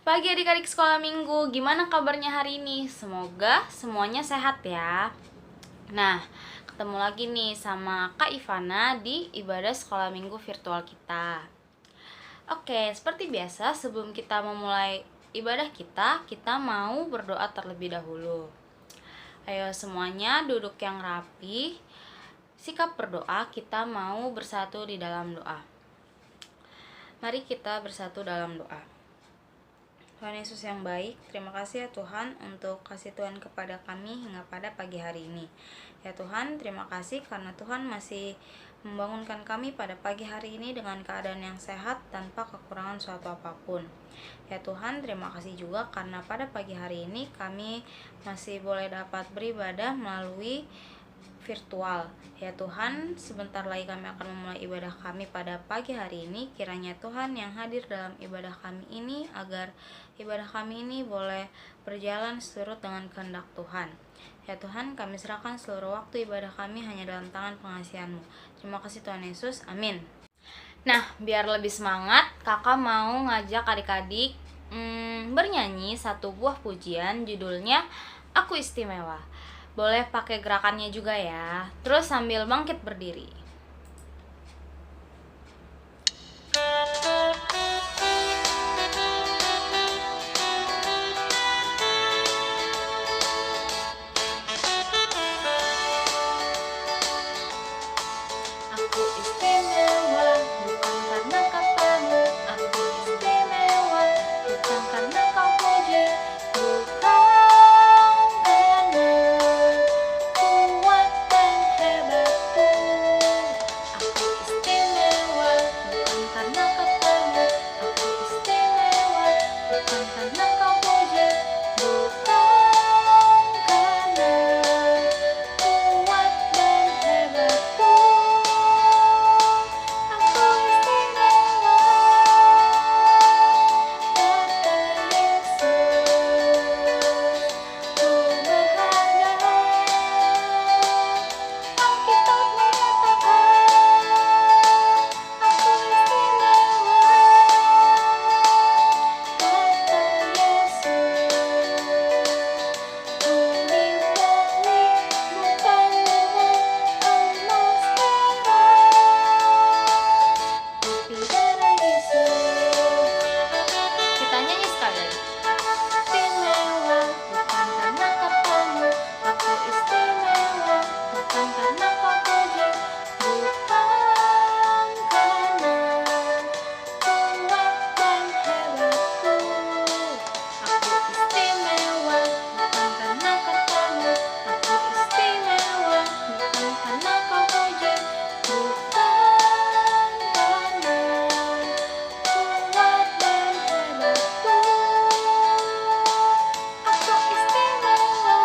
Pagi adik-adik sekolah minggu, gimana kabarnya hari ini? Semoga semuanya sehat ya. Nah, ketemu lagi nih sama Kak Ivana di ibadah sekolah minggu virtual kita. Oke, seperti biasa sebelum kita memulai ibadah kita mau berdoa terlebih dahulu. Ayo semuanya duduk yang rapi. Sikap berdoa, kita mau bersatu di dalam doa. Mari kita bersatu dalam doa. Tuhan Yesus yang baik, terima kasih ya Tuhan untuk kasih Tuhan kepada kami hingga pada pagi hari ini. Ya Tuhan, terima kasih karena Tuhan masih membangunkan kami pada pagi hari ini dengan keadaan yang sehat tanpa kekurangan suatu apapun. Ya Tuhan, terima kasih juga karena pada pagi hari ini kami masih boleh dapat beribadah melalui virtual. Ya Tuhan, sebentar lagi kami akan memulai ibadah kami pada pagi hari ini. Kiranya Tuhan yang hadir dalam ibadah kami ini agar ibadah kami ini boleh berjalan seturut dengan kehendak Tuhan. Ya Tuhan, kami serahkan seluruh waktu ibadah kami hanya dalam tangan pengasihan-Mu. Terima kasih Tuhan Yesus, amin. Nah, biar lebih semangat, kakak mau ngajak adik-adik bernyanyi satu buah pujian, judulnya Aku Istimewa. Boleh pakai gerakannya juga ya. Terus sambil bangkit berdiri. Aku istimewa bukan karena katamu, aku istimewa bukan karena kau puji, bukan karena kuat dan hebatku. Aku istimewa bukan karena katamu, aku istimewa bukan karena kau puji, bukan karena kuat dan hebatku. Aku istimewa, kata Yesus. Ku berharga, Alkitab menyatakan aku istimewa, kata Yesus. Ku dibeli bukan dengan emas perak, tapi darah Yesus. Kita nyanyi sekali lagi. Istimewa bukan karena katamu, aku istimewa bukan karena kau puji, bukan karena kuat dan hebatku. Aku istimewa bukan karena katamu, aku istimewa bukan karena kau puji, bukan karena kuat dan hebatku. Aku istimewa,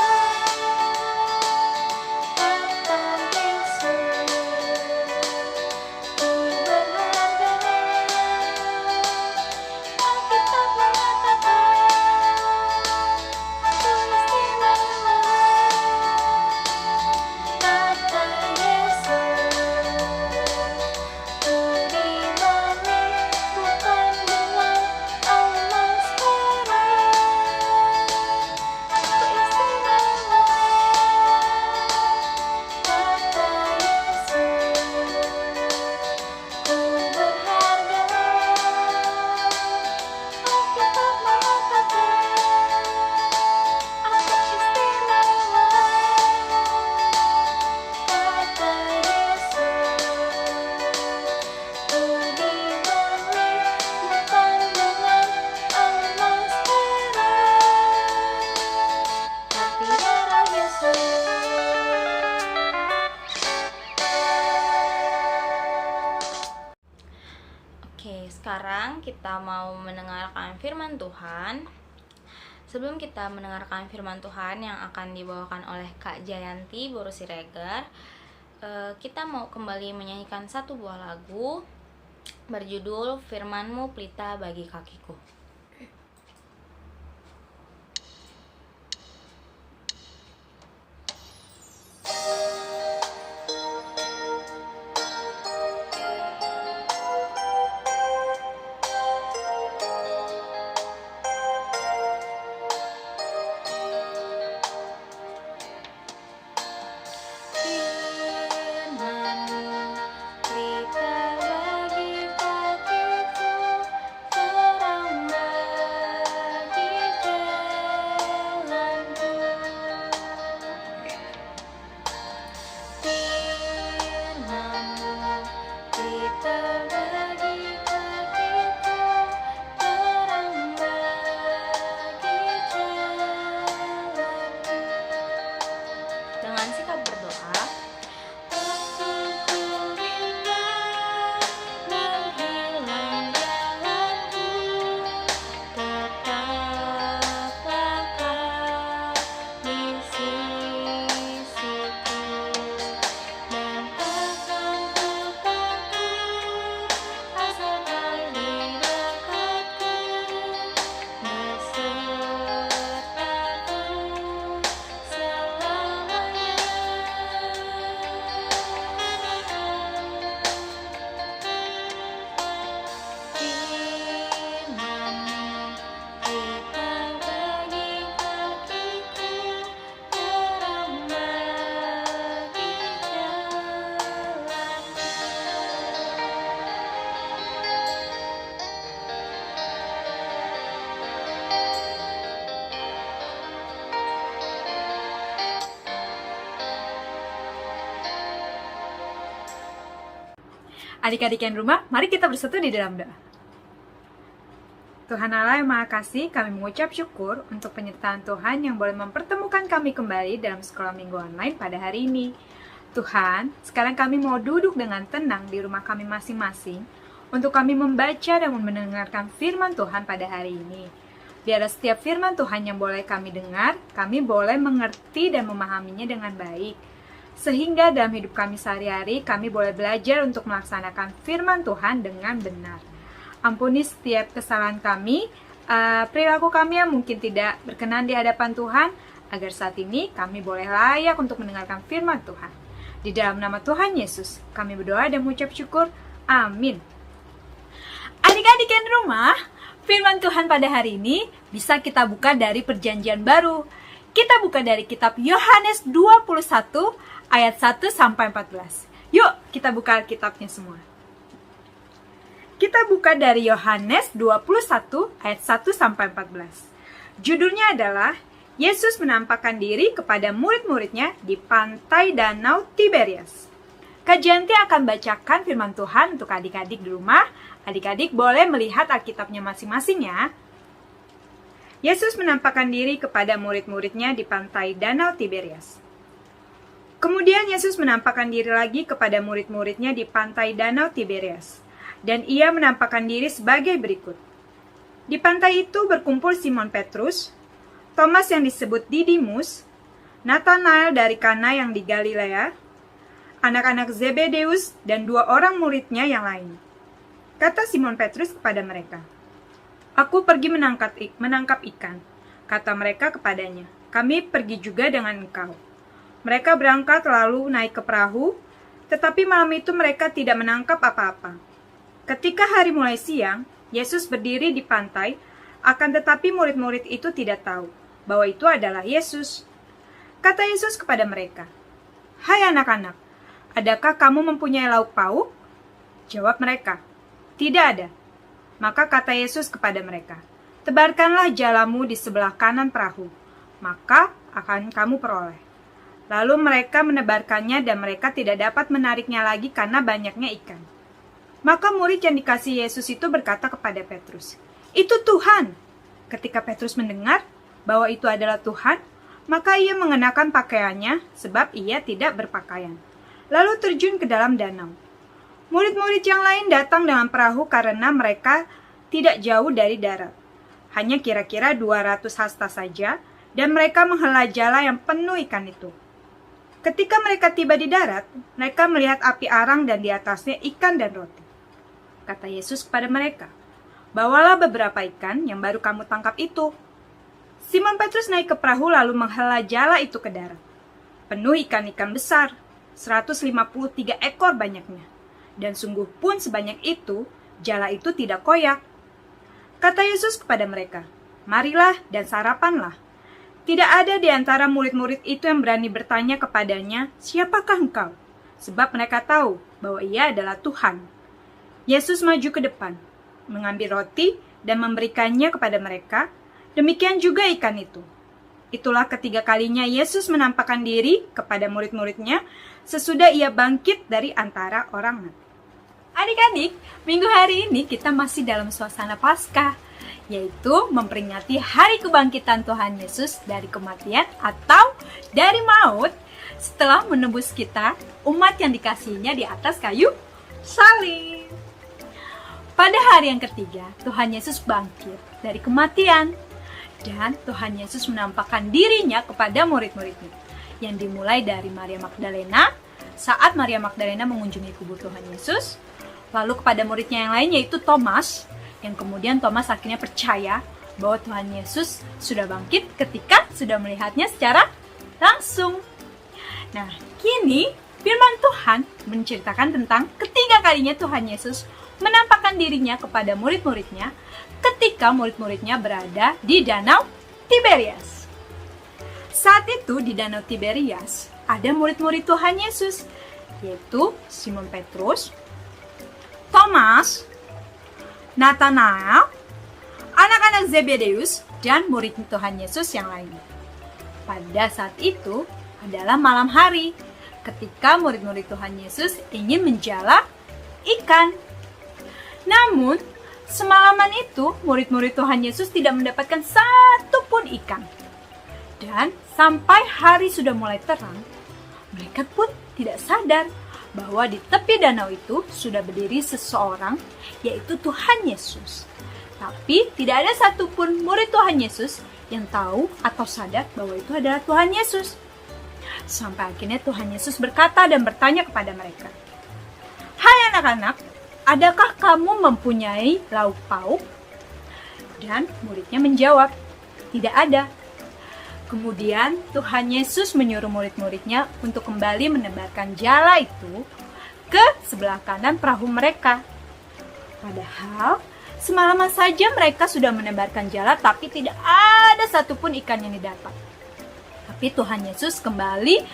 kata Yesus. Ku berharga, Alkitab mengatakan aku istimewa, kata Yesus. Ku dibeli bukan dengan emas perak, aku istimewa, kata Yesus. Ku berharga, Alkitab mengatakan aku istimewa, kata Yesus. Ku dibeli bukan dengan emas perak, tapi darah Yesus. Oke, sekarang kita mau mendengarkan firman Tuhan. Sebelum kita mendengarkan firman Tuhan yang akan dibawakan oleh Kak Jayanti Boru Siregar, kita mau kembali menyanyikan satu buah lagu berjudul Firman-Mu Pelita Bagi Kakiku. Adik-adik yang rumah, mari kita bersatu di dalam doa. Tuhan Allah yang Maha Kasih, kami mengucap syukur untuk penyertaan Tuhan yang boleh mempertemukan kami kembali dalam sekolah minggu online pada hari ini. Tuhan, sekarang kami mau duduk dengan tenang di rumah kami masing-masing untuk kami membaca dan mendengarkan firman Tuhan pada hari ini. Biar setiap firman Tuhan yang boleh kami dengar, kami boleh mengerti dan memahaminya dengan baik. Sehingga dalam hidup kami sehari-hari, kami boleh belajar untuk melaksanakan firman Tuhan dengan benar. Ampuni setiap kesalahan kami, perilaku kami yang mungkin tidak berkenan di hadapan Tuhan, agar saat ini kami boleh layak untuk mendengarkan firman Tuhan. Di dalam nama Tuhan Yesus, kami berdoa dan mengucap syukur. Amin. Adik-adik yang di rumah, firman Tuhan pada hari ini bisa kita buka dari Perjanjian Baru. Kita buka dari kitab Yohanes 21 ayat 1 sampai 14. Yuk, kita buka kitabnya semua. Kita buka dari Yohanes 21 ayat 1 sampai 14. Judulnya adalah Yesus menampakkan diri kepada murid-muridnya di pantai Danau Tiberias. Kak Janti akan bacakan firman Tuhan untuk adik-adik di rumah. Adik-adik boleh melihat Alkitabnya masing-masing ya. Yesus menampakkan diri kepada murid-muridnya di pantai Danau Tiberias. Kemudian Yesus menampakkan diri lagi kepada murid-muridnya di pantai Danau Tiberias. Dan ia menampakkan diri sebagai berikut. Di pantai itu berkumpul Simon Petrus, Thomas yang disebut Didimus, Nathanael dari Kana yang di Galilea, anak-anak Zebedeus, dan 2 orang muridnya yang lain. Kata Simon Petrus kepada mereka, "Aku pergi menangkap ikan." Kata mereka kepadanya, "Kami pergi juga dengan engkau." Mereka berangkat lalu naik ke perahu, tetapi malam itu mereka tidak menangkap apa-apa. Ketika hari mulai siang, Yesus berdiri di pantai, akan tetapi murid-murid itu tidak tahu bahwa itu adalah Yesus. Kata Yesus kepada mereka, "Hai anak-anak, adakah kamu mempunyai lauk pauk?" Jawab mereka, "Tidak ada." Maka kata Yesus kepada mereka, "Tebarkanlah jalamu di sebelah kanan perahu, maka akan kamu peroleh." Lalu mereka menebarkannya dan mereka tidak dapat menariknya lagi karena banyaknya ikan. Maka murid yang dikasihi Yesus itu berkata kepada Petrus, "Itu Tuhan." Ketika Petrus mendengar bahwa itu adalah Tuhan, maka ia mengenakan pakaiannya sebab ia tidak berpakaian. Lalu terjun ke dalam danau. Murid-murid yang lain datang dengan perahu karena mereka tidak jauh dari darat. Hanya kira-kira 200 hasta saja dan mereka menghela jala yang penuh ikan itu. Ketika mereka tiba di darat, mereka melihat api arang dan di atasnya ikan dan roti. Kata Yesus kepada mereka, "Bawalah beberapa ikan yang baru kamu tangkap itu." Simon Petrus naik ke perahu lalu menghela jala itu ke darat. Penuh ikan-ikan besar, 153 ekor banyaknya. Dan sungguh pun sebanyak itu, jala itu tidak koyak. Kata Yesus kepada mereka, "Marilah dan sarapanlah." Tidak ada di antara murid-murid itu yang berani bertanya kepadanya, "Siapakah engkau?" Sebab mereka tahu bahwa ia adalah Tuhan. Yesus maju ke depan, mengambil roti dan memberikannya kepada mereka, demikian juga ikan itu. Itulah ketiga kalinya Yesus menampakkan diri kepada murid-muridnya sesudah ia bangkit dari antara orang mati. Adik-adik, minggu hari ini kita masih dalam suasana Paskah, yaitu memperingati hari kebangkitan Tuhan Yesus dari kematian atau dari maut setelah menebus kita, umat yang dikasihinya di atas kayu salib. Pada hari yang ketiga, Tuhan Yesus bangkit dari kematian dan Tuhan Yesus menampakkan dirinya kepada murid-muridnya yang dimulai dari Maria Magdalena saat Maria Magdalena mengunjungi kubur Tuhan Yesus, lalu kepada muridnya yang lain yaitu Thomas, yang kemudian Thomas akhirnya percaya bahwa Tuhan Yesus sudah bangkit ketika sudah melihatnya secara langsung. Nah, kini firman Tuhan menceritakan tentang ketiga kalinya Tuhan Yesus menampakkan dirinya kepada murid-muridnya ketika murid-muridnya berada di Danau Tiberias. Saat itu di Danau Tiberias ada murid-murid Tuhan Yesus, yaitu Simon Petrus, Thomas, Nathanael, anak-anak Zebedeus, dan murid Tuhan Yesus yang lainnya. Pada saat itu adalah malam hari, ketika murid-murid Tuhan Yesus ingin menjala ikan. Namun, semalaman itu murid-murid Tuhan Yesus tidak mendapatkan satu pun ikan. Dan sampai hari sudah mulai terang, mereka pun tidak sadar bahwa di tepi danau itu sudah berdiri seseorang, yaitu Tuhan Yesus. Tapi tidak ada satupun murid Tuhan Yesus yang tahu atau sadar bahwa itu adalah Tuhan Yesus. Sampai akhirnya Tuhan Yesus berkata dan bertanya kepada mereka, "Hai anak-anak, adakah kamu mempunyai lauk pauk?" Dan muridnya menjawab, "Tidak ada." Kemudian Tuhan Yesus menyuruh murid-muridnya untuk kembali menebarkan jala itu ke sebelah kanan perahu mereka. Padahal semalaman saja mereka sudah menebarkan jala, tapi tidak ada satupun ikan yang didapat. Tapi Tuhan Yesus kembali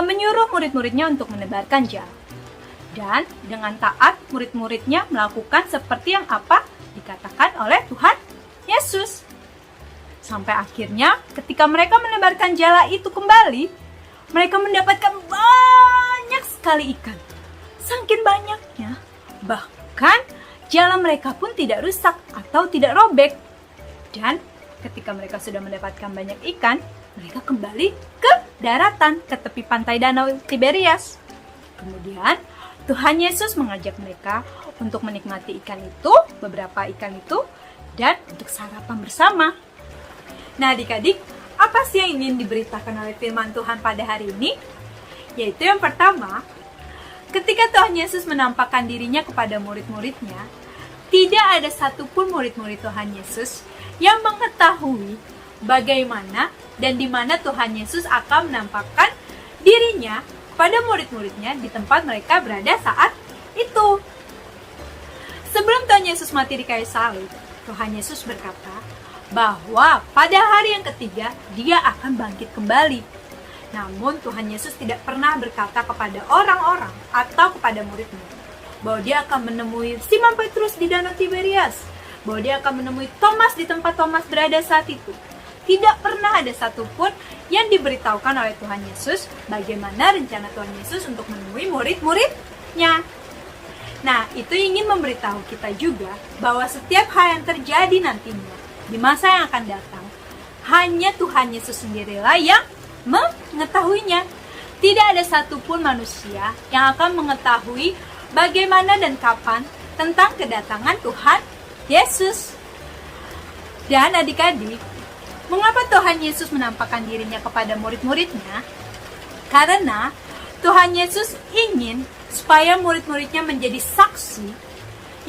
menyuruh murid-muridnya untuk menebarkan jala. Dan dengan taat murid-muridnya melakukan seperti yang apa dikatakan oleh Tuhan Yesus. Sampai akhirnya ketika mereka menebarkan jala itu kembali, mereka mendapatkan banyak sekali ikan. Saking banyaknya, bahkan jala mereka pun tidak rusak atau tidak robek. Dan ketika mereka sudah mendapatkan banyak ikan, mereka kembali ke daratan, ke tepi pantai Danau Tiberias. Kemudian Tuhan Yesus mengajak mereka untuk menikmati ikan itu, beberapa ikan itu, dan untuk sarapan bersama. Nah adik-adik, apa sih yang ingin diberitakan oleh firman Tuhan pada hari ini? Yaitu yang pertama, ketika Tuhan Yesus menampakkan dirinya kepada murid-muridnya, tidak ada satupun murid-murid Tuhan Yesus yang mengetahui bagaimana dan di mana Tuhan Yesus akan menampakkan dirinya pada murid-muridnya di tempat mereka berada saat itu. Sebelum Tuhan Yesus mati di kayu salib, Tuhan Yesus berkata bahwa pada hari yang ketiga dia akan bangkit kembali. Namun Tuhan Yesus tidak pernah berkata kepada orang-orang atau kepada murid-murid bahwa dia akan menemui Simon Petrus di Danau Tiberias, bahwa dia akan menemui Thomas di tempat Thomas berada saat itu. Tidak pernah ada satupun yang diberitahukan oleh Tuhan Yesus bagaimana rencana Tuhan Yesus untuk menemui murid-muridnya. Nah, itu ingin memberitahu kita juga bahwa setiap hal yang terjadi nantinya di masa yang akan datang, hanya Tuhan Yesus sendirilah yang mengetahuinya. Tidak ada satupun manusia yang akan mengetahui bagaimana dan kapan tentang kedatangan Tuhan Yesus. Dan adik-adik, mengapa Tuhan Yesus menampakkan dirinya kepada murid-muridnya? Karena Tuhan Yesus ingin supaya murid-muridnya menjadi saksi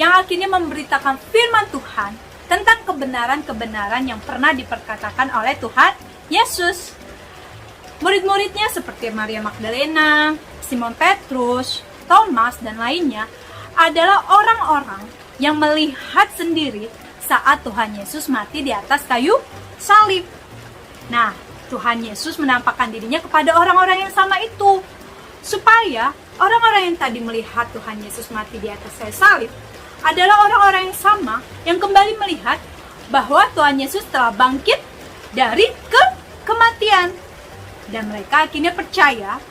yang akhirnya memberitakan firman Tuhan tentang kebenaran-kebenaran yang pernah diperkatakan oleh Tuhan Yesus. Murid-muridnya seperti Maria Magdalena, Simon Petrus, Thomas, dan lainnya adalah orang-orang yang melihat sendiri saat Tuhan Yesus mati di atas kayu salib. Nah, Tuhan Yesus menampakkan dirinya kepada orang-orang yang sama itu, supaya orang-orang yang tadi melihat Tuhan Yesus mati di atas kayu salib adalah orang-orang yang sama yang kembali melihat bahwa Tuhan Yesus telah bangkit dari kematian. Dan mereka akhirnya percaya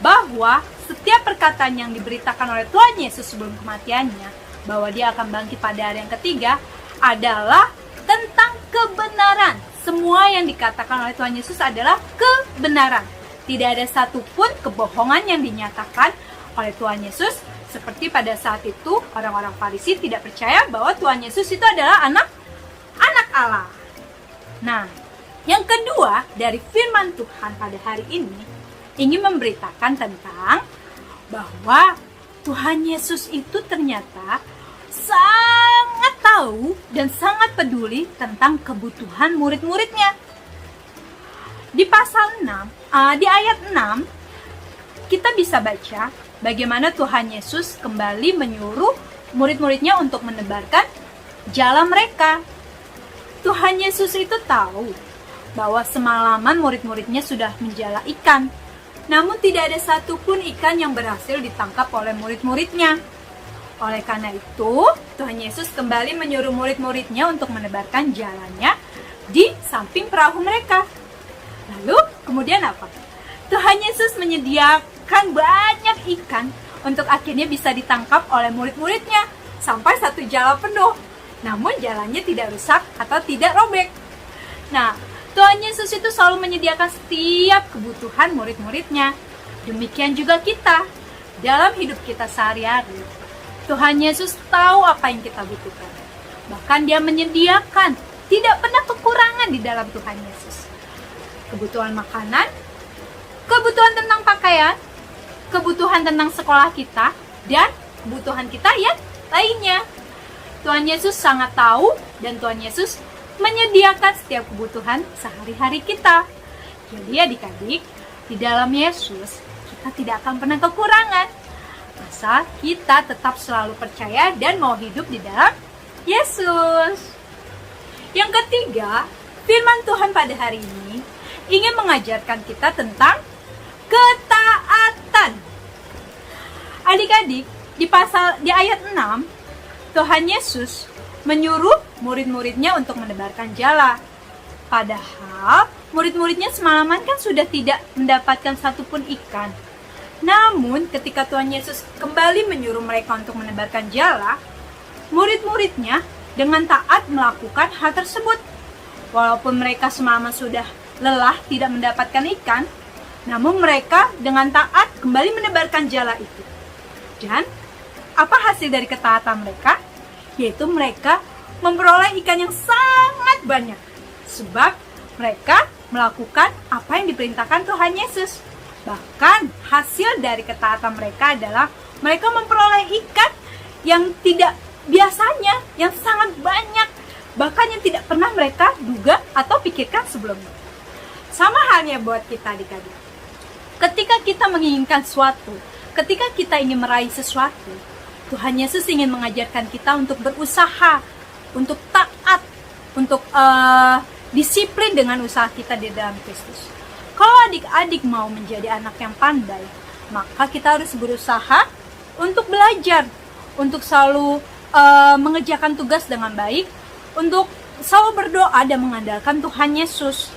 bahwa setiap perkataan yang diberitakan oleh Tuhan Yesus sebelum kematiannya, bahwa dia akan bangkit pada hari yang ketiga, adalah tentang kebenaran. Semua yang dikatakan oleh Tuhan Yesus adalah kebenaran. Tidak ada satupun kebohongan yang dinyatakan oleh Tuhan Yesus. Seperti pada saat itu orang-orang Farisi tidak percaya bahwa Tuhan Yesus itu adalah anak Allah. Nah, yang kedua dari firman Tuhan pada hari ini ingin memberitakan tentang bahwa Tuhan Yesus itu ternyata sangat tahu dan sangat peduli tentang kebutuhan murid-muridnya. Di pasal 6, di ayat 6, kita bisa baca bagaimana Tuhan Yesus kembali menyuruh murid-muridnya untuk menebarkan jala mereka. Tuhan Yesus itu tahu bahwa semalaman murid-muridnya sudah menjala ikan. Namun tidak ada satupun ikan yang berhasil ditangkap oleh murid-muridnya. Oleh karena itu, Tuhan Yesus kembali menyuruh murid-muridnya untuk menebarkan jalannya di samping perahu mereka. Lalu, kemudian apa? Tuhan Yesus menyediakan banyak ikan untuk akhirnya bisa ditangkap oleh murid-muridnya sampai satu jala penuh. Namun jalannya tidak rusak atau tidak robek. Nah, Tuhan Yesus itu selalu menyediakan setiap kebutuhan murid-muridnya. Demikian juga kita dalam hidup kita sehari-hari. Tuhan Yesus tahu apa yang kita butuhkan. Bahkan Dia menyediakan, tidak pernah kekurangan di dalam Tuhan Yesus. Kebutuhan makanan, kebutuhan tentang pakaian, kebutuhan tentang sekolah kita, dan kebutuhan kita yang lainnya. Tuhan Yesus sangat tahu dan Tuhan Yesus menyediakan setiap kebutuhan sehari-hari kita. Jadi adik-adik, di dalam Yesus kita tidak akan pernah kekurangan. Asal kita tetap selalu percaya dan mau hidup di dalam Yesus. Yang ketiga, firman Tuhan pada hari ini ingin mengajarkan kita tentang ketaatan. Adik-adik, di ayat 6, Tuhan Yesus menyuruh murid-muridnya untuk menebarkan jala. Padahal murid-muridnya semalaman kan sudah tidak mendapatkan satupun ikan. Namun ketika Tuhan Yesus kembali menyuruh mereka untuk menebarkan jala, murid-muridnya dengan taat melakukan hal tersebut. Walaupun mereka semalaman sudah lelah tidak mendapatkan ikan, namun mereka dengan taat kembali menebarkan jala itu. Dan apa hasil dari ketaatan mereka? Yaitu mereka memperoleh ikan yang sangat banyak. Sebab mereka melakukan apa yang diperintahkan Tuhan Yesus. Bahkan hasil dari ketaatan mereka adalah mereka memperoleh ikan yang tidak biasanya, yang sangat banyak. Bahkan yang tidak pernah mereka duga atau pikirkan sebelumnya. Sama halnya buat kita adik-adik. Ketika kita menginginkan sesuatu, ketika kita ingin meraih sesuatu, Tuhan Yesus ingin mengajarkan kita untuk berusaha, untuk taat, untuk disiplin dengan usaha kita di dalam Kristus. Kalau adik-adik mau menjadi anak yang pandai, maka kita harus berusaha untuk belajar, untuk selalu mengerjakan tugas dengan baik, untuk selalu berdoa dan mengandalkan Tuhan Yesus.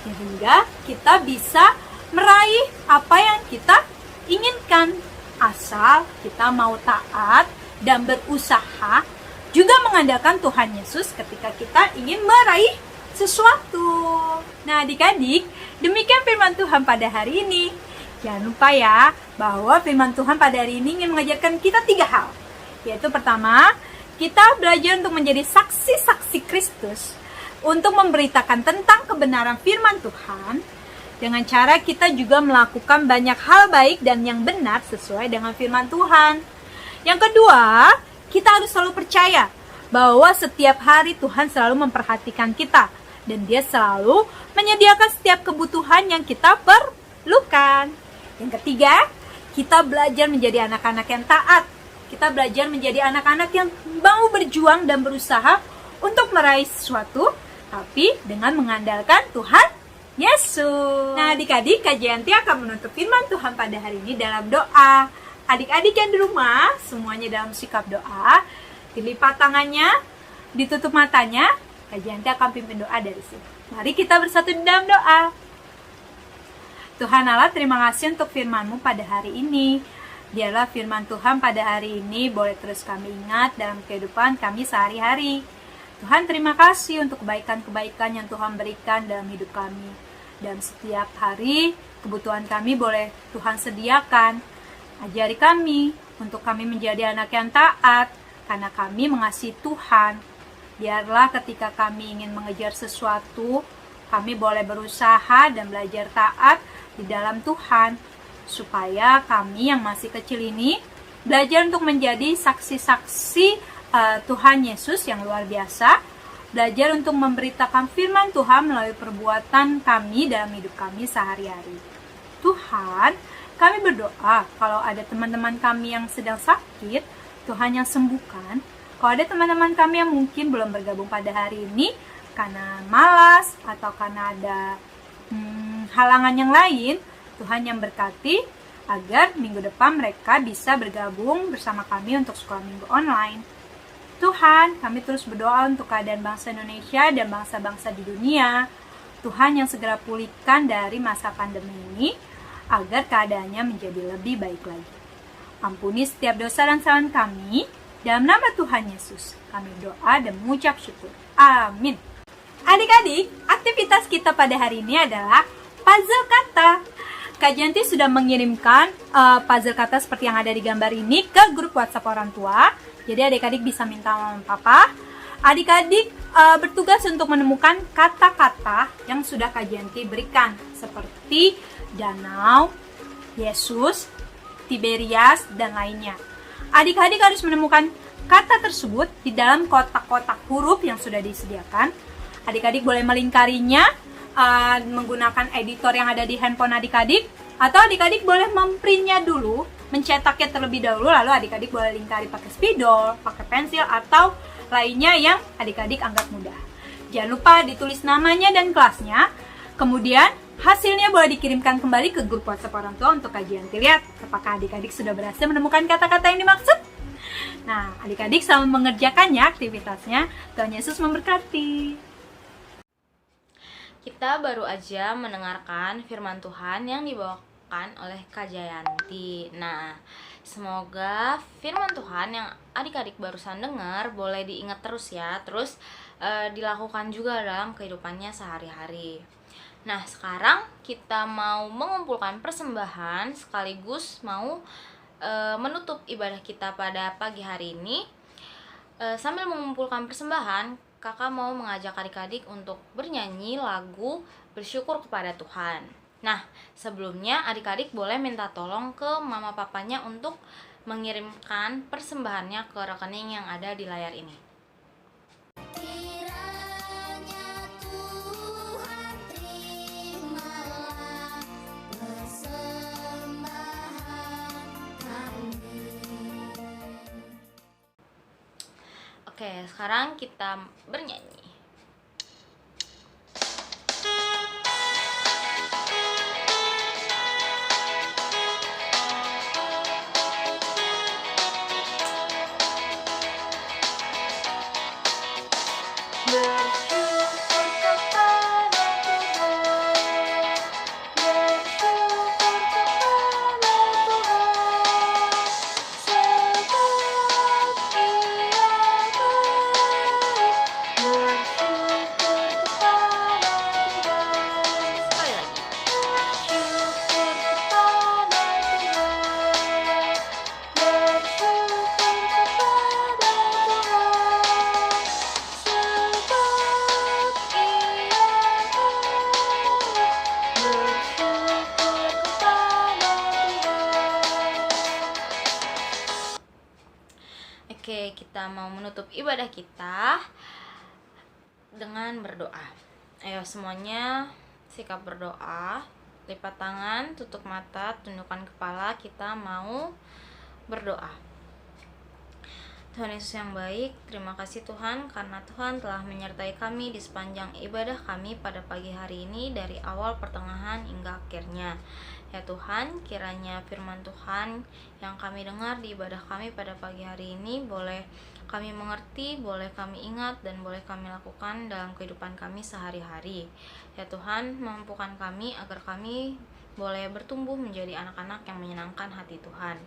Sehingga kita bisa meraih apa yang kita inginkan. Asal kita mau taat dan berusaha, juga mengandalkan Tuhan Yesus ketika kita ingin meraih sesuatu. Nah adik-adik, demikian firman Tuhan pada hari ini. Jangan lupa ya, bahwa firman Tuhan pada hari ini ingin mengajarkan kita 3 hal. Yaitu pertama, kita belajar untuk menjadi saksi-saksi Kristus, untuk memberitakan tentang kebenaran firman Tuhan, dengan cara kita juga melakukan banyak hal baik dan yang benar sesuai dengan firman Tuhan. Yang kedua, kita harus selalu percaya bahwa setiap hari Tuhan selalu memperhatikan kita, dan Dia selalu menyediakan setiap kebutuhan yang kita perlukan. Yang ketiga, kita belajar menjadi anak-anak yang taat. Kita belajar menjadi anak-anak yang mau berjuang dan berusaha untuk meraih sesuatu, tapi dengan mengandalkan Tuhan Yesus. Nah adik-adik, Kak Jayanti akan menutup firman Tuhan pada hari ini dalam doa. Adik-adik yang di rumah, semuanya dalam sikap doa, dilipat tangannya, ditutup matanya. Kak Jayanti akan pimpin doa dari sini. Mari kita bersatu di dalam doa. Tuhan Allah, terima kasih untuk firman-Mu pada hari ini. Biarlah firman Tuhan pada hari ini boleh terus kami ingat dalam kehidupan kami sehari-hari. Tuhan, terima kasih untuk kebaikan-kebaikan yang Tuhan berikan dalam hidup kami. Dan setiap hari kebutuhan kami boleh Tuhan sediakan. Ajari kami untuk kami menjadi anak yang taat, karena kami mengasihi Tuhan. Biarlah ketika kami ingin mengejar sesuatu, kami boleh berusaha dan belajar taat di dalam Tuhan, supaya kami yang masih kecil ini belajar untuk menjadi saksi-saksi Tuhan Yesus yang luar biasa, belajar untuk memberitakan firman Tuhan melalui perbuatan kami dalam hidup kami sehari-hari. Tuhan, kami berdoa kalau ada teman-teman kami yang sedang sakit, Tuhan yang sembuhkan. Kalau ada teman-teman kami yang mungkin belum bergabung pada hari ini karena malas atau karena ada halangan yang lain, Tuhan yang berkati agar minggu depan mereka bisa bergabung bersama kami untuk sekolah minggu online. Tuhan, kami terus berdoa untuk keadaan bangsa Indonesia dan bangsa-bangsa di dunia. Tuhan yang segera pulihkan dari masa pandemi ini, agar keadaannya menjadi lebih baik lagi. Ampuni setiap dosa dan kesalahan kami. Dalam nama Tuhan Yesus, kami doa dan mengucap syukur. Amin. Adik-adik, aktivitas kita pada hari ini adalah puzzle kata. Kak Janti sudah mengirimkan puzzle kata seperti yang ada di gambar ini ke grup WhatsApp orang tua. Jadi adik-adik bisa minta mama papa. Adik-adik bertugas untuk menemukan kata-kata yang sudah Kak Janti berikan. Seperti danau, Yesus, Tiberias, dan lainnya. Adik-adik harus menemukan kata tersebut di dalam kotak-kotak huruf yang sudah disediakan. Adik-adik boleh melingkarinya menggunakan editor yang ada di handphone adik-adik, atau adik-adik boleh memprintnya dulu, mencetaknya terlebih dahulu, lalu adik-adik boleh lingkari pakai spidol, pakai pensil, atau lainnya yang adik-adik anggap mudah. Jangan lupa ditulis namanya dan kelasnya. Kemudian hasilnya boleh dikirimkan kembali ke grup WhatsApp orang tua untuk kajian. Lihat apakah adik-adik sudah berhasil menemukan kata-kata yang dimaksud. Nah, adik-adik selalu mengerjakannya aktivitasnya. Tuhan Yesus memberkati. Kita baru aja mendengarkan firman Tuhan yang dibawakan oleh Kak Jayanti. Nah, semoga firman Tuhan yang adik-adik barusan dengar boleh diingat terus ya. Terus dilakukan juga dalam kehidupannya sehari-hari. Nah, sekarang kita mau mengumpulkan persembahan sekaligus mau menutup ibadah kita pada pagi hari ini. Sambil mengumpulkan persembahan, kakak mau mengajak adik-adik untuk bernyanyi lagu bersyukur kepada Tuhan. Nah, sebelumnya adik-adik boleh minta tolong ke mama papanya untuk mengirimkan persembahannya ke rekening yang ada di layar ini. Oke, sekarang kita bernyanyi. Oke, kita mau menutup ibadah kita dengan berdoa. Ayo semuanya sikap berdoa, lipat tangan, tutup mata, tundukkan kepala, kita mau berdoa. Tuhan Yesus yang baik, terima kasih Tuhan karena Tuhan telah menyertai kami di sepanjang ibadah kami pada pagi hari ini dari awal pertengahan hingga akhirnya. Ya Tuhan, kiranya firman Tuhan yang kami dengar di ibadah kami pada pagi hari ini boleh kami mengerti, boleh kami ingat, dan boleh kami lakukan dalam kehidupan kami sehari-hari. Ya Tuhan, mampukan kami agar kami boleh bertumbuh menjadi anak-anak yang menyenangkan hati Tuhan.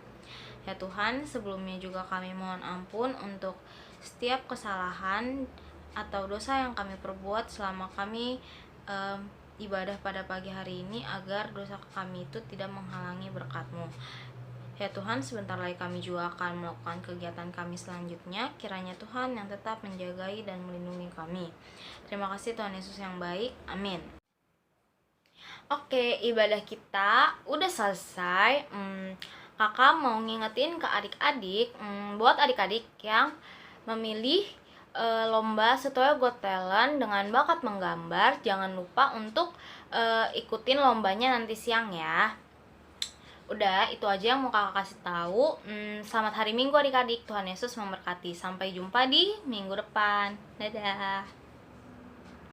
Ya Tuhan, sebelumnya juga kami mohon ampun untuk setiap kesalahan atau dosa yang kami perbuat selama kami ibadah pada pagi hari ini, agar dosa kami itu tidak menghalangi berkat-Mu. Ya Tuhan, sebentar lagi kami juga akan melakukan kegiatan kami selanjutnya. Kiranya Tuhan yang tetap menjagai dan melindungi kami. Terima kasih Tuhan Yesus yang baik. Amin. Oke, ibadah kita udah selesai. Kakak mau ngingetin ke adik-adik, buat adik-adik yang memilih lomba Setoyo Got Talent dengan bakat menggambar, jangan lupa untuk ikutin lombanya nanti siang ya. Udah, itu aja yang mau kakak kasih tahu. Selamat hari Minggu adik-adik. Tuhan Yesus memberkati. Sampai jumpa di minggu depan. Dadah.